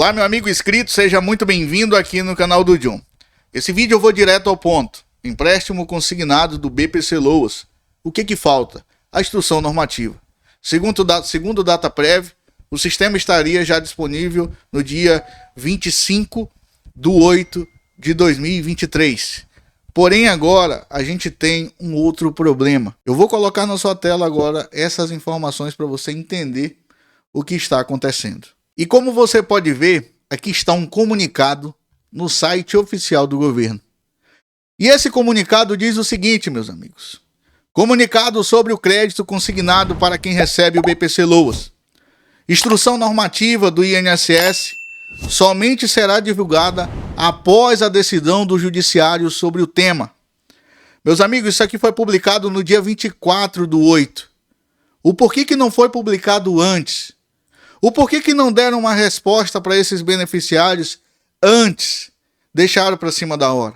Olá, meu amigo inscrito, seja muito bem-vindo aqui no canal do John. Esse vídeo eu vou direto ao ponto. Empréstimo consignado do BPC Loas. O que falta? A instrução normativa. Segundo o Dataprev, o sistema estaria já disponível no dia 25/8/2023. Porém, agora a gente tem um outro problema. Eu vou colocar na sua tela agora essas informações para você entender o que está acontecendo. E como você pode ver, aqui está um comunicado no site oficial do governo. E esse comunicado diz o seguinte, meus amigos. Comunicado sobre o crédito consignado para quem recebe o BPC Loas. Instrução normativa do INSS somente será divulgada após a decisão do judiciário sobre o tema. Meus amigos, isso aqui foi publicado no dia 24/8. O porquê que não foi publicado antes? O porquê que não deram uma resposta para esses beneficiários antes? Deixaram para cima da hora.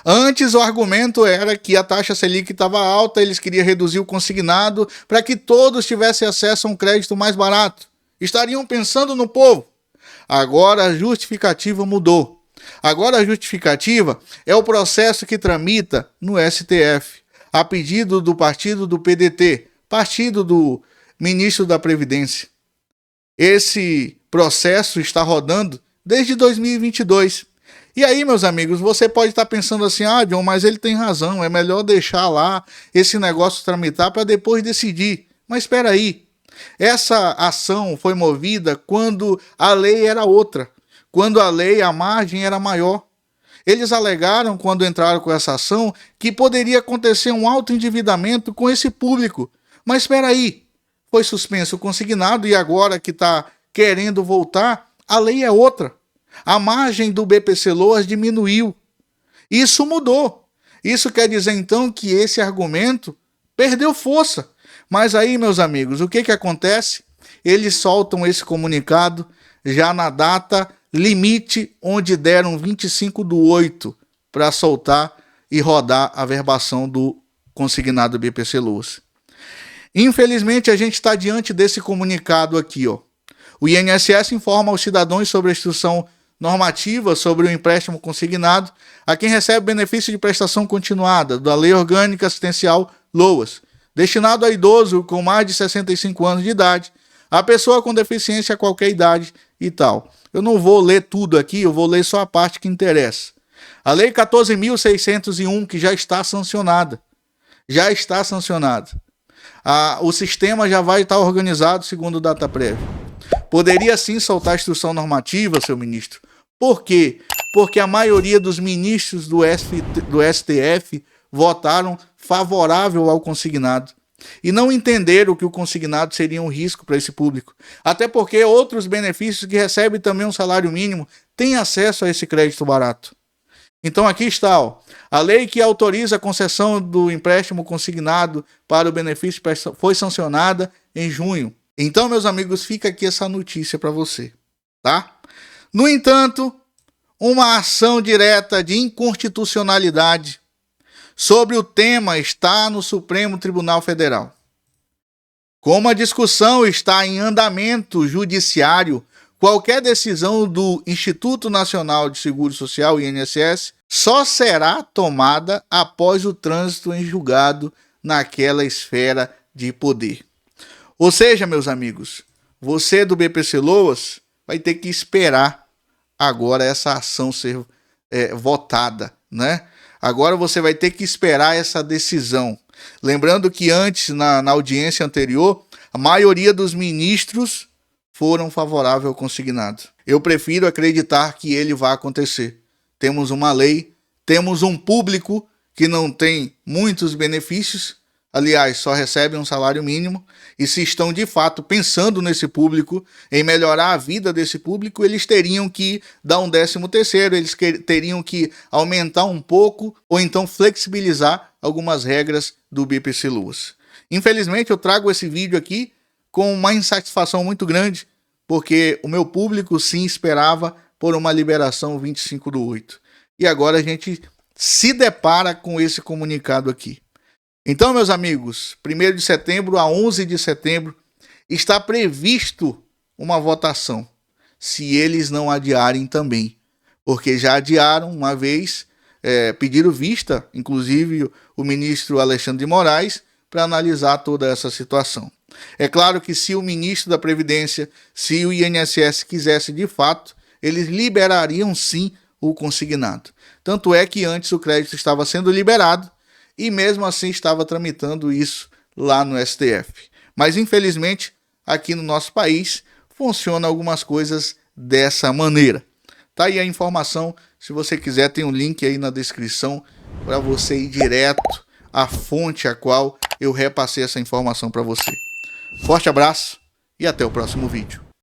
Antes o argumento era que a taxa Selic estava alta, eles queriam reduzir o consignado para que todos tivessem acesso a um crédito mais barato. Estariam pensando no povo. Agora a justificativa mudou. Agora a justificativa é o processo que tramita no STF, a pedido do partido do PDT, partido do ministro da Previdência. Esse processo está rodando desde 2022. E aí, meus amigos, você pode estar pensando assim, John, mas ele tem razão, é melhor deixar lá esse negócio tramitar para depois decidir. Mas espera aí, essa ação foi movida quando a lei era outra, quando a margem era maior. Eles alegaram, quando entraram com essa ação, que poderia acontecer um alto endividamento com esse público. Mas espera aí, foi suspenso o consignado e agora que está querendo voltar, a lei é outra. A margem do BPC Loas diminuiu. Isso mudou. Isso quer dizer então que esse argumento perdeu força. Mas aí, meus amigos, o que acontece? Eles soltam esse comunicado já na data limite, onde deram 25/8 para soltar e rodar a verbação do consignado BPC Loas. Infelizmente, a gente está diante desse comunicado aqui, ó. O INSS informa aos cidadãos sobre a instrução normativa sobre o empréstimo consignado a quem recebe benefício de prestação continuada da Lei Orgânica Assistencial Loas, destinado a idoso com mais de 65 anos de idade, a pessoa com deficiência a qualquer idade e tal. Eu não vou ler tudo aqui, eu vou ler só a parte que interessa. A Lei 14.601, que já está sancionada. Já está sancionada. O sistema já vai estar organizado segundo o Dataprev. Poderia sim soltar a instrução normativa, seu ministro. Por quê? Porque a maioria dos ministros do STF votaram favorável ao consignado. E não entenderam que o consignado seria um risco para esse público. Até porque outros benefícios que recebem também um salário mínimo têm acesso a esse crédito barato. Então aqui está, ó, a lei que autoriza a concessão do empréstimo consignado para o benefício foi sancionada em junho. Então, meus amigos, fica aqui essa notícia para você, tá? No entanto, uma ação direta de inconstitucionalidade sobre o tema está no Supremo Tribunal Federal. Como a discussão está em andamento judiciário, qualquer decisão do Instituto Nacional de Seguro Social, INSS, só será tomada após o trânsito em julgado naquela esfera de poder. Ou seja, meus amigos, você do BPC Loas vai ter que esperar agora essa ação ser votada, né? Agora você vai ter que esperar essa decisão. Lembrando que antes, na audiência anterior, a maioria dos ministros foram favoráveis ao consignado. Eu prefiro acreditar que ele vai acontecer. Temos uma lei, temos um público que não tem muitos benefícios, aliás, só recebem um salário mínimo, e se estão de fato pensando nesse público, em melhorar a vida desse público, eles teriam que dar um 13º, eles teriam que aumentar um pouco, ou então flexibilizar algumas regras do BPC Loas. Infelizmente, eu trago esse vídeo aqui com uma insatisfação muito grande, porque o meu público sim esperava por uma liberação 25/8. E agora a gente se depara com esse comunicado aqui. Então, meus amigos, 1º de setembro a 11 de setembro está previsto uma votação. se eles não adiarem também. Porque já adiaram uma vez, pediram vista, inclusive o ministro Alexandre de Moraes, para analisar toda essa situação. É claro que se o ministro da Previdência, se o INSS quisesse de fato, eles liberariam sim o consignado. Tanto é que antes o crédito estava sendo liberado e mesmo assim estava tramitando isso lá no STF. Mas infelizmente, aqui no nosso país, funciona algumas coisas dessa maneira. Tá aí a informação, se você quiser tem um link aí na descrição para você ir direto à fonte a qual eu repassei essa informação para você. Forte abraço e até o próximo vídeo.